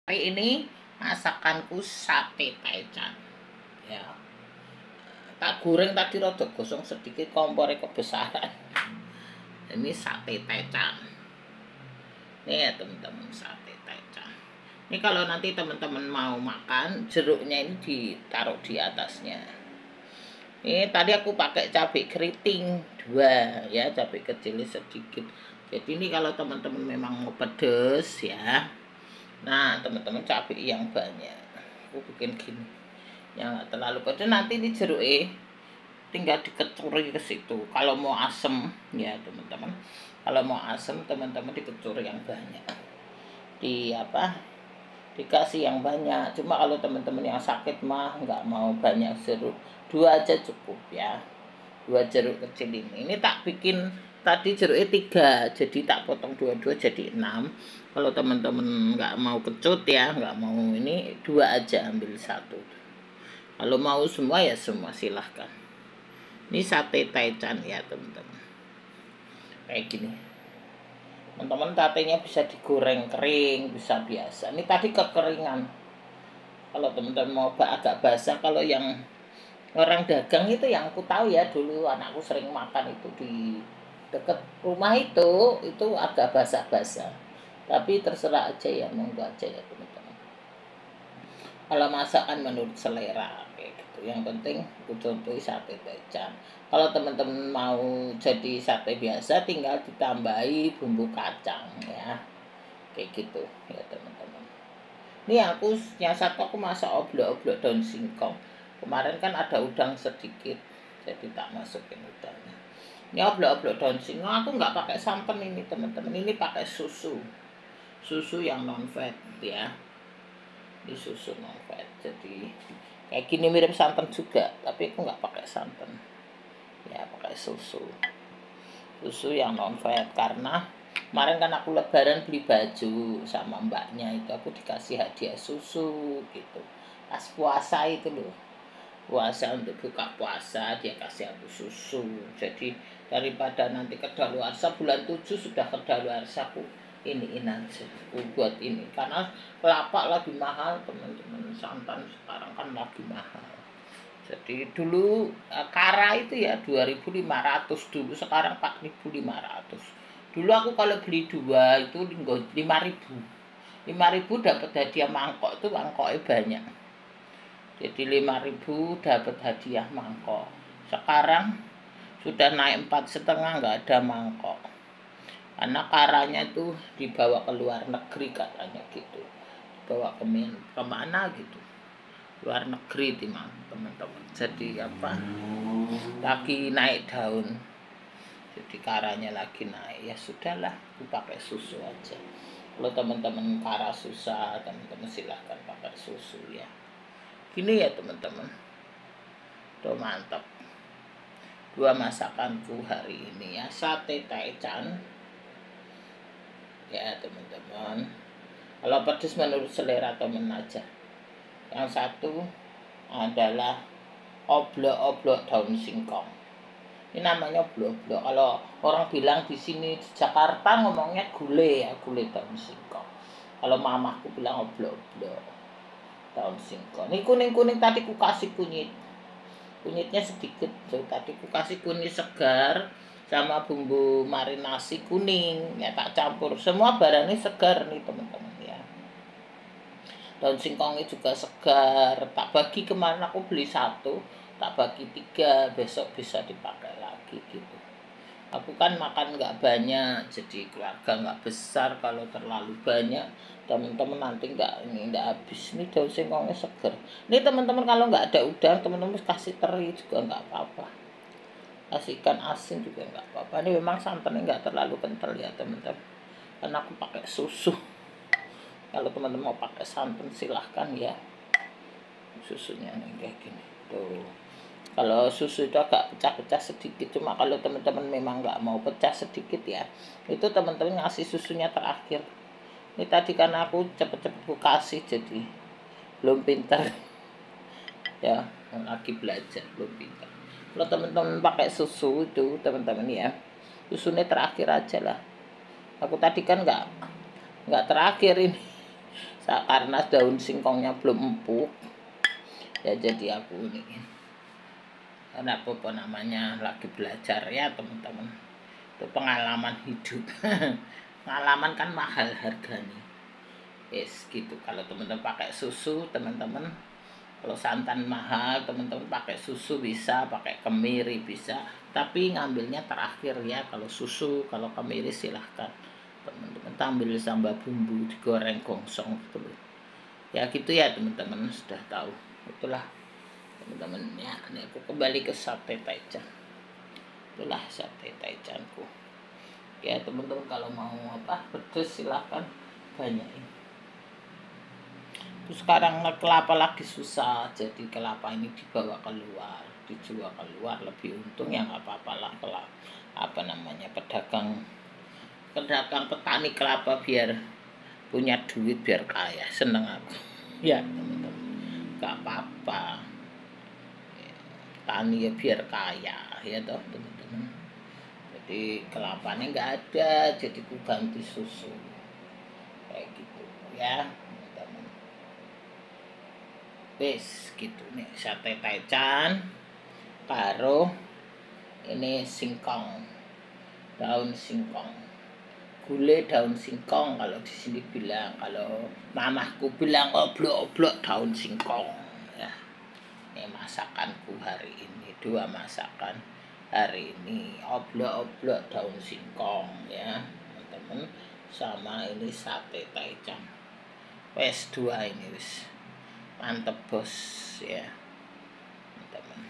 Hari ini masakanku sate taichan. Ya, tak goreng tadi rada gosong sedikit kompore kebesaran. Ini sate taichan. Ini ya teman-teman, sate taichan. Ini kalau nanti teman-teman mau makan, jeruknya ini ditaruh di atasnya. Ini tadi aku pakai cabai keriting 2 ya, cabai kecil sedikit. Jadi ini kalau teman-teman memang mau pedes ya. Nah, teman-teman cabai yang banyak. Aku bikin gini. Yang nggak terlalu pedas, nanti ini jeruk tinggal dikecuri ke situ. Kalau mau asem ya, teman-teman. Kalau mau asem, teman-teman dikecuri yang banyak. Dikasih yang banyak. Cuma kalau teman-teman yang sakit mah nggak mau banyak jeruk, 2 aja cukup ya. 2 jeruk kecil ini tak bikin tadi jeruknya 3, jadi tak potong 2 jadi 6. Kalau teman-teman nggak mau kecut ya, nggak mau ini, 2 aja, ambil 1. Kalau mau semua ya semua, silahkan. Ini sate taichan ya teman-teman, kayak gini. Teman-teman, tatenya bisa digoreng kering, bisa biasa. Ini tadi kekeringan. Kalau teman-teman mau agak basah, kalau yang orang dagang itu yang aku tahu ya, dulu anakku sering makan itu di dekat rumah itu agak basah-basah. Tapi terserah aja ya, monggo aja ya teman-teman. Kalau masakan menurut selera kayak gitu. Yang penting aku contoh sate taichan. Kalau teman-teman mau jadi sate biasa, tinggal ditambahi bumbu kacang ya. Kayak gitu ya teman-teman. Ini yang satu aku masak oblok-oblok daun singkong. Kemarin kan ada udang sedikit, jadi tak masukin udangnya. Ini oblok-oblok daun singkong, aku nggak pakai santan ini teman-teman. Ini pakai susu yang non fat ya. Ini susu non fat, jadi kayak gini mirip santan juga, tapi aku nggak pakai santan ya, pakai susu yang non fat. Karena kemarin kan aku lebaran beli baju sama mbaknya, itu aku dikasih hadiah susu gitu pas puasa itu loh, puasa untuk buka puasa dia kasih aku susu. Jadi daripada nanti kedaluarsa bulan 7 sudah kedaluarsa, aku iniin aja, aku buat ini. Karena kelapa lagi mahal teman-teman, santan sekarang kan lagi mahal. Jadi dulu kara itu ya 2.500 dulu, sekarang 4.500. Dulu aku kalau beli 2 itu 5.000. 5.000 dapat hadiah mangkok, itu mangkoknya banyak. Jadi 5.000 dapat hadiah mangkok. Sekarang sudah naik 4,5, nggak ada mangkok. Karena karanya itu dibawa ke luar negeri katanya gitu. Dibawa kemana gitu. Luar negeri teman-teman. Jadi lagi naik daun. Jadi karanya lagi naik. Ya sudahlah, aku pakai susu aja. Kalau teman-teman kara susah, teman-teman silahkan pakai susu ya. Gini ya teman-teman. Tuh mantap. 2 masakanku hari ini ya, sate taichan. Ya teman-teman. Kalau pedas menurut selera teman aja. Yang satu adalah oblok-oblok daun singkong. Ini namanya oblok-oblok. Kalau orang bilang di sini di Jakarta ngomongnya gulai ya, gulai daun singkong. Kalau mamaku bilang oblok-oblok daun singkong. Ini kuning-kuning tadi ku kasih kunyitnya sedikit. So, tadi ku kasih kunyit segar sama bumbu marinasi kuning ya, tak campur. Semua barangnya segar nih teman-teman ya. Daun singkongnya juga segar. Tak bagi, kemarin aku beli 1, tak bagi 3, besok bisa dipakai lagi gitu. Aku kan makan nggak banyak, jadi keluarga nggak besar. Kalau terlalu banyak teman-teman nanti nggak habis. Ini daun singkongnya segar. Ini teman-teman kalau nggak ada udang, teman-teman kasih teri juga nggak apa-apa. Kasih ikan asin juga nggak apa-apa. Ini memang santannya nggak terlalu kental ya teman-teman, karena aku pakai susu. Kalau teman-teman mau pakai santan silahkan ya. Susunya nih kayak gini tuh. Kalau susu itu agak pecah-pecah sedikit, cuma kalau teman-teman memang nggak mau pecah sedikit ya, itu teman-teman ngasih susunya terakhir. Ini tadi karena aku cepet-cepet kasih, jadi belum pintar ya, lagi belajar, belum pintar. Kalau teman-teman pakai susu itu teman-teman ya, susunya terakhir aja lah. Aku tadi kan nggak terakhir ini, Karena daun singkongnya belum empuk ya, jadi aku ini apa namanya lagi belajar ya teman-teman, itu pengalaman hidup. Pengalaman kan mahal harganya. Yes gitu. Kalau teman-teman pakai susu, teman-teman kalau santan mahal, teman-teman pakai susu bisa, pakai kemiri bisa, tapi ngambilnya terakhir ya. Kalau susu, kalau kemiri silahkan teman-teman ambil sambal bumbu, digoreng gongsong gitu loh ya, gitu ya teman-teman, sudah tahu. Itulah teman-teman ya, ini aku kembali ke sate taichan. Itulah sate taichanku ya teman-teman. Kalau mau apa pedes silahkan banyakin. Terus sekarang kelapa lagi susah, jadi kelapa ini dibawa keluar, dijual keluar, lebih untung ya, nggak apa-apa lah. Kelapa apa namanya, pedagang petani kelapa biar punya duit, biar kaya, seneng aku ya teman-teman, nggak apa-apa. Petani ya biar kaya ya toh teman-teman. Jadi kelapanya nggak ada, jadi ku ganti susu kayak gitu ya teman-teman. Wis gitu nih sate taichan karo ini singkong, daun singkong, gulai daun singkong kalau di sini bilang, kalau mamahku bilang oblok-oblok daun singkong ya. Ini masakanku hari ini, 2 masakan hari ini, oblok-oblok daun singkong ya teman-teman, sama ini sate taichan. Wes 2 ini wis mantep bos ya teman-teman.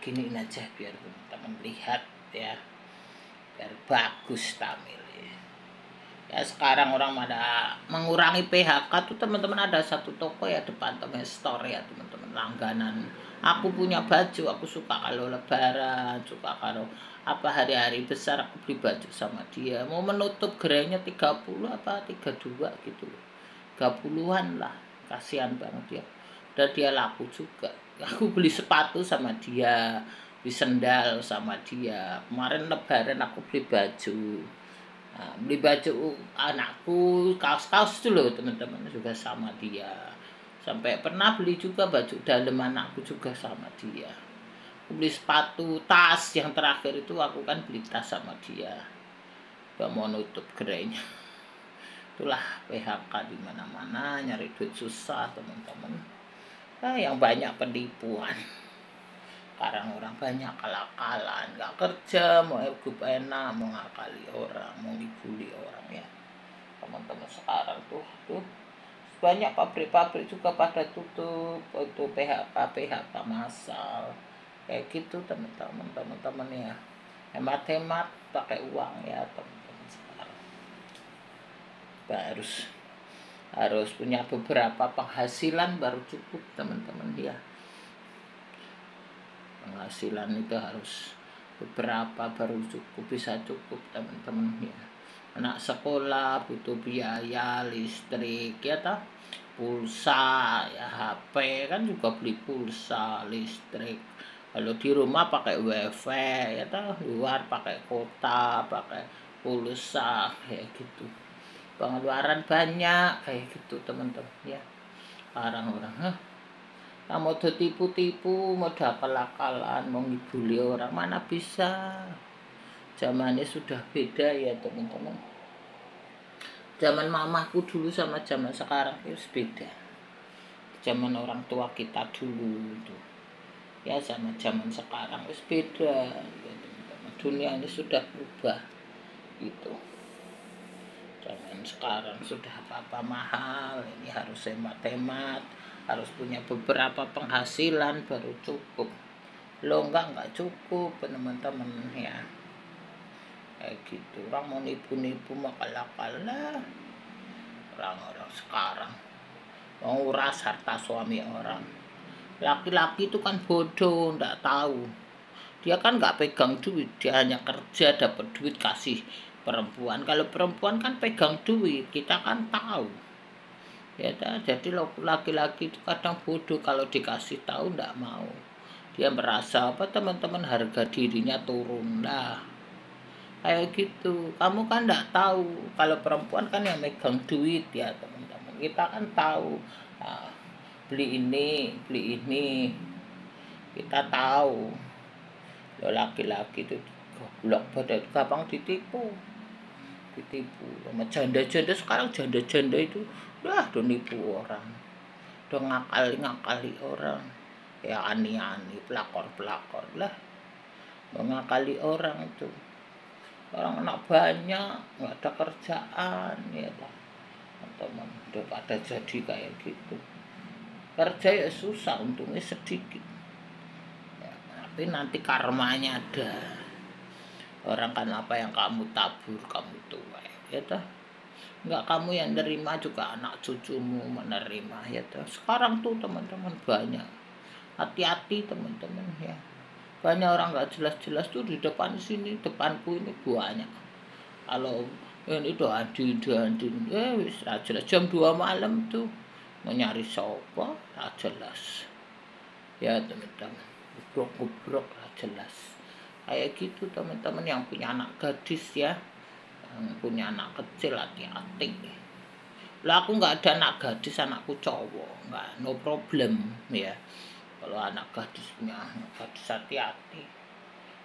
Gini aja biar teman-teman lihat ya, biar bagus tampilnya ya. Sekarang orang pada mengurangi PHK tuh teman-teman. Ada satu toko ya depan temen store ya teman-teman, langganan. Aku punya baju, aku suka kalau lebaran, suka kalau apa hari-hari besar aku beli baju sama dia. Mau menutup gerainya 30 apa 32 gitu, 30-an lah, kasihan banget ya. Dan dia laku juga. Aku beli sepatu sama dia, beli sendal sama dia. Kemarin lebaran aku beli baju. Nah, beli baju anakku, kaos-kaos itu loh teman-teman, juga sama dia. Sampai pernah beli juga baju dalam anakku juga sama dia. Aku beli sepatu, tas, yang terakhir itu aku kan beli tas sama dia. Gak mau nutup gerainya. Itulah PHK di mana-mana, nyari duit susah teman-teman. Yang banyak penipuan. Sekarang orang banyak kalak-kalan, nggak kerja, mau hidup enak, mau ngakali orang, mau dibully orang ya teman-teman. Sekarang tuh banyak pabrik-pabrik juga pada tutup, itu PHK massal kayak gitu teman-teman ya. Hemat-hemat pakai uang ya teman-teman. Sekarang harus punya beberapa penghasilan baru cukup teman-teman ya. Penghasilan itu harus beberapa baru cukup, bisa cukup teman-teman ya. Anak sekolah butuh biaya listrik ya toh, pulsa ya, HP kan juga beli pulsa listrik. Kalau di rumah pakai wifi ya toh, luar pakai kota, pakai pulsa kayak gitu. Pengeluaran banyak kayak gitu teman-teman ya. Orang-orang mau tipu-tipu, mau akal-akalan, mau ngibuli orang, mana bisa. Zamannya sudah beda ya teman-teman. Zaman mamaku dulu sama zaman sekarang itu beda. Zaman orang tua kita dulu itu ya sama zaman sekarang itu beda ya teman-teman. Dunia ini sudah berubah gitu. Zaman sekarang sudah apa-apa mahal, ini harus hemat-hemat, harus punya beberapa penghasilan baru cukup. Lo enggak cukup teman-teman ya. Kayak gitu. Orang mau nipu-nipu makal-akal lah. Orang-orang sekarang mau nguras harta suami orang. Laki-laki itu kan bodoh, enggak tahu. Dia kan enggak pegang duit, dia hanya kerja dapat duit kasih perempuan. Kalau perempuan kan pegang duit, kita kan tahu. Ya, jadi laki-laki itu kadang bodoh, kalau dikasih tahu enggak mau. Dia merasa apa teman-teman, harga dirinya turun lah. kayak gitu. Kamu kan nggak tahu, kalau perempuan kan yang megang duit ya teman-teman, kita kan tahu. Nah, beli ini kita tahu. Lo laki-laki itu goblok pada gampang ditipu sama janda-janda. Sekarang janda-janda itu udah nipu orang, udah ngakali orang, ya ani-ani, pelakor lah, mengakali orang itu. Orang anak banyak nggak ada kerjaan ya teman, udah pada jadi kayak gitu. Kerja ya susah, untungnya sedikit ya, tapi nanti karmanya ada. Orang kan apa yang kamu tabur kamu tuai ya toh. Nggak kamu yang nerima juga anak cucumu menerima ya toh. Sekarang tuh teman-teman banyak, hati-hati teman-teman ya. Banyak orang nggak jelas-jelas tuh di depan sini, depanku ini banyak. Kalau ini doadin wis jelas jam 2 malam tuh mau nyari sopo jelas ya teman-teman, gubrok jelas kayak gitu teman-teman. Yang punya anak gadis ya, yang punya anak kecil, hati-hati lah. Aku nggak ada anak gadis, anakku cowok, nggak, no problem ya. Kalau anak gadisnya, anak gadis hati-hati.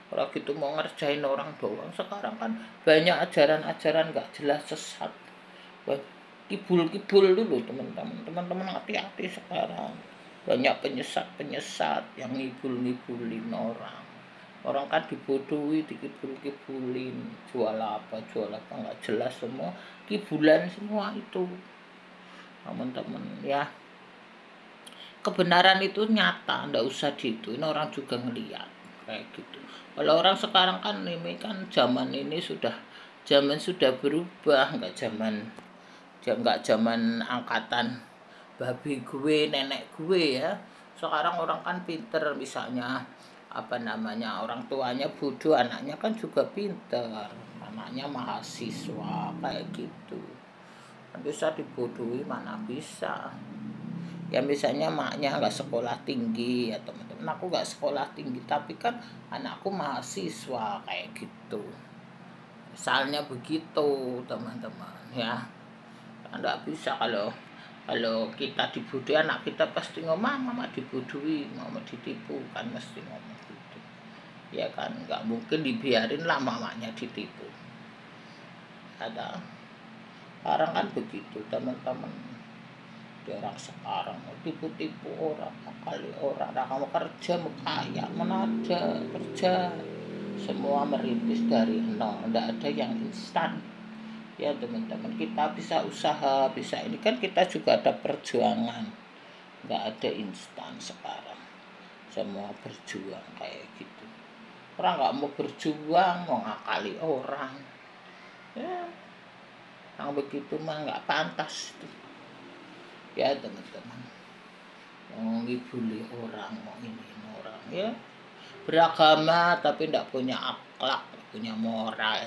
Kalau gitu mau ngerjain orang doang. Sekarang kan banyak ajaran-ajaran nggak jelas, sesat, kibul dulu teman-teman hati-hati. Sekarang banyak penyesat yang ngibulin orang kan dibodohi, dikibulin, jual apa nggak jelas, semua kibulan semua itu teman-teman ya. Kebenaran itu nyata, ndak usah ini orang juga ngeliat kayak gitu. Kalau orang sekarang kan ini kan zaman sudah berubah, nggak zaman angkatan babi gue, nenek gue ya. Sekarang orang kan pinter, misalnya apa namanya, orang tuanya bodoh, anaknya kan juga pinter, anaknya mahasiswa kayak gitu. Bisa dibodohi, mana bisa. Ya misalnya maknya nggak sekolah tinggi ya teman-teman, aku nggak sekolah tinggi tapi kan anakku mahasiswa kayak gitu, misalnya begitu teman-teman ya. Nggak bisa kalau kita dibodohi, anak kita pasti ngomong mama dibodohi, mama ditipu, kan mesti ngomong gitu ya kan. Nggak mungkin dibiarin lah mamanya ditipu. Ada orang kan begitu teman-teman. Orang sekarang mau tipu-tipu orang, kali orang. Nah, kamu kerja mau kaya, mana ada kerja, semua merintis dari nol, tidak ada yang instan ya teman-teman. Kita bisa usaha, bisa ini kan, kita juga ada perjuangan, nggak ada instan sekarang, semua berjuang kayak gitu. Orang nggak mau berjuang, mau ngakali orang ya, yang begitu mah nggak pantas tuh ya teman-teman. Mau ngibuli orang, mau ini orang ya, beragama tapi tidak punya akhlak, punya moral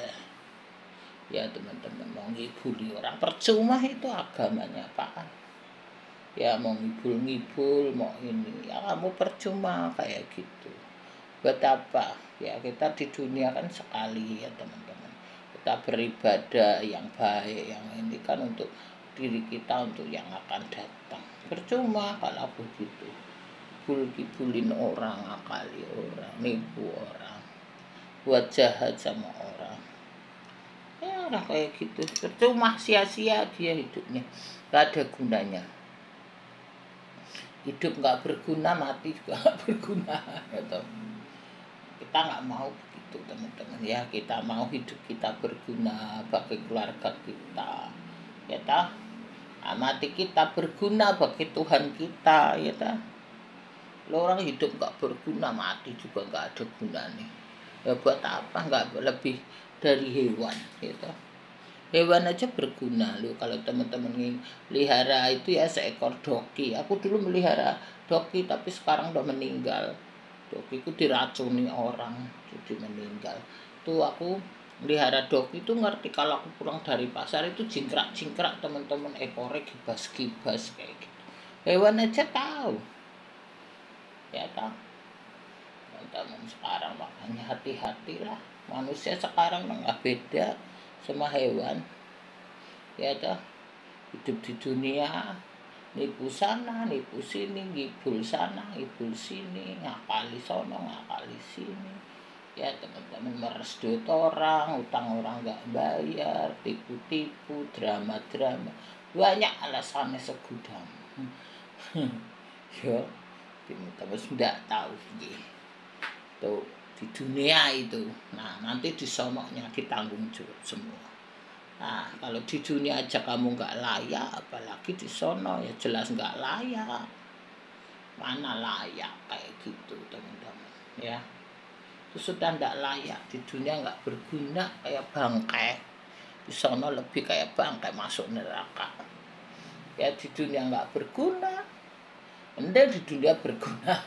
ya teman-teman. Mau ngibuli orang percuma, itu agamanya apaan ya. Mau ngibul mau ini ya, kamu percuma kayak gitu. Buat apa ya, kita di dunia kan sekali ya teman-teman. Kita beribadah yang baik, yang ini kan untuk diri kita, untuk yang akan datang. Percuma kalau begitu, kibulin orang, akali orang, nipu orang, buat jahat sama orang ya. Orang kayak gitu percuma, sia-sia dia hidupnya, gak ada gunanya. Hidup nggak berguna, mati juga nggak berguna gitu. Kita nggak mau begitu teman-teman ya. Kita mau hidup kita berguna bagi keluarga kita ya ta. Mati kita berguna bagi Tuhan kita ya ta. Orang hidup nggak berguna, mati juga nggak ada gunanya ya. Buat apa, nggak lebih dari hewan ya ta. Hewan aja berguna loh. Kalau teman-teman melihara itu ya seekor doki. Aku dulu melihara doki tapi sekarang udah meninggal. Dokiku diracuni orang jadi meninggal. Tuh aku melihara doki itu ngerti, kalau aku pulang dari pasar itu jingkrak teman-teman, ekornya gibas kayak gitu. Hewan aja tahu ya tahu teman-teman. Sekarang makanya hati-hatilah Manusia sekarang nggak beda sama hewan, ya toh. Hidup di dunia nipu sana nipu sini, ngibul sana ngibul sini, ngakali sono ngakali sini, ya teman-teman. Meres duit orang, utang orang nggak bayar, tipu-tipu, drama-drama, banyak alasannya segudang. Ya teman-teman sudah tahu tuh di dunia itu. Nah nanti di sononya ditanggung jawab semua. Nah, kalau di dunia aja kamu nggak layak, apalagi di sono ya jelas nggak layak. Mana layak kayak gitu teman-teman, ya. Itu sudah nggak layak, di dunia nggak berguna kayak bangkai. Di sono lebih kayak bangkai masuk neraka. Ya di dunia nggak berguna, anda di dunia berguna.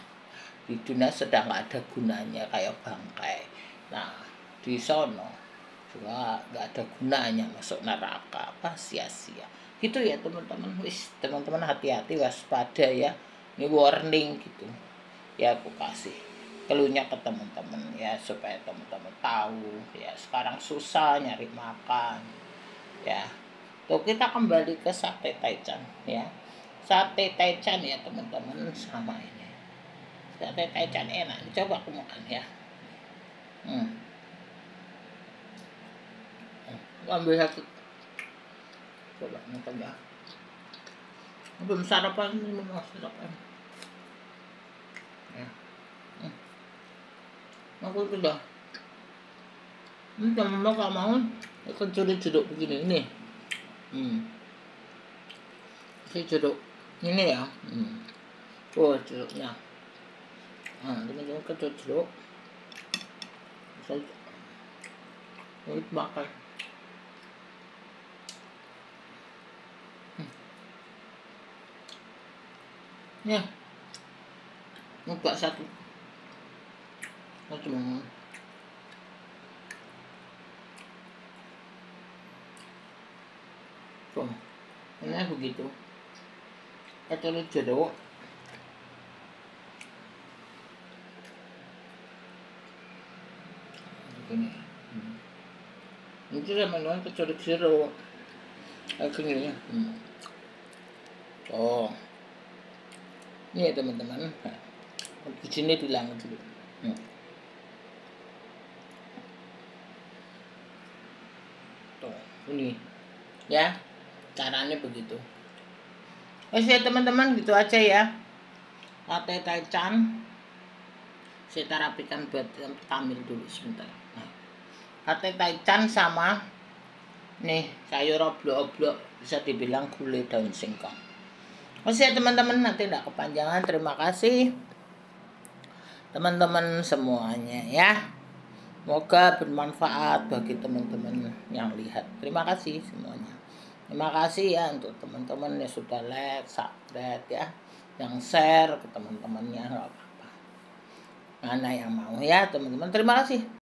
Di dunia sedang nggak ada gunanya kayak bangkai. Nah, di sono juga nggak ada gunanya masuk neraka, apa sia-sia gitu ya teman-teman. Wis teman-teman hati-hati, waspada ya, ini warning gitu ya, aku kasih keluhnya ke teman-teman ya, supaya teman-teman tahu ya. Sekarang susah nyari makan ya. Tuh kita kembali ke sate taichan ya. Sate taichan ya teman-teman, sama ini sate taichan enak, coba aku makan ya. Ambil satu, coba makan ya. Belum sarapan, belum sarapan ya. Aku sudah ini teman-teman gak mau akan curi jeruk begini ini. Si jeruk ini ya. Oh jeruknya. Teman-teman kecil jeruk saya makan. Ya, buka satu. Teman-teman. Tuh, ini begitu. Kecil jeruk. Begini. Ini teman-teman kecil jeruk. Kayak gini ya. Oh. Ini ya teman-teman. Di sini bilang dulu. Tuh, ini. Ya. Caranya begitu. Oke ya teman-teman, gitu aja ya. Sate taichan. Saya rapikan buat tamil dulu sebentar. Sate taichan sama nih sayur oblok-oblok, bisa dibilang gulai daun singkong. Oke ya teman-teman, nanti tidak kepanjangan. Terima kasih teman-teman semuanya ya. Semoga bermanfaat bagi teman-teman yang lihat. Terima kasih semuanya. Terima kasih ya untuk teman-teman yang sudah like, subscribe ya, yang share ke teman-temannya, nggak apa-apa. Mana yang mau ya teman-teman. Terima kasih.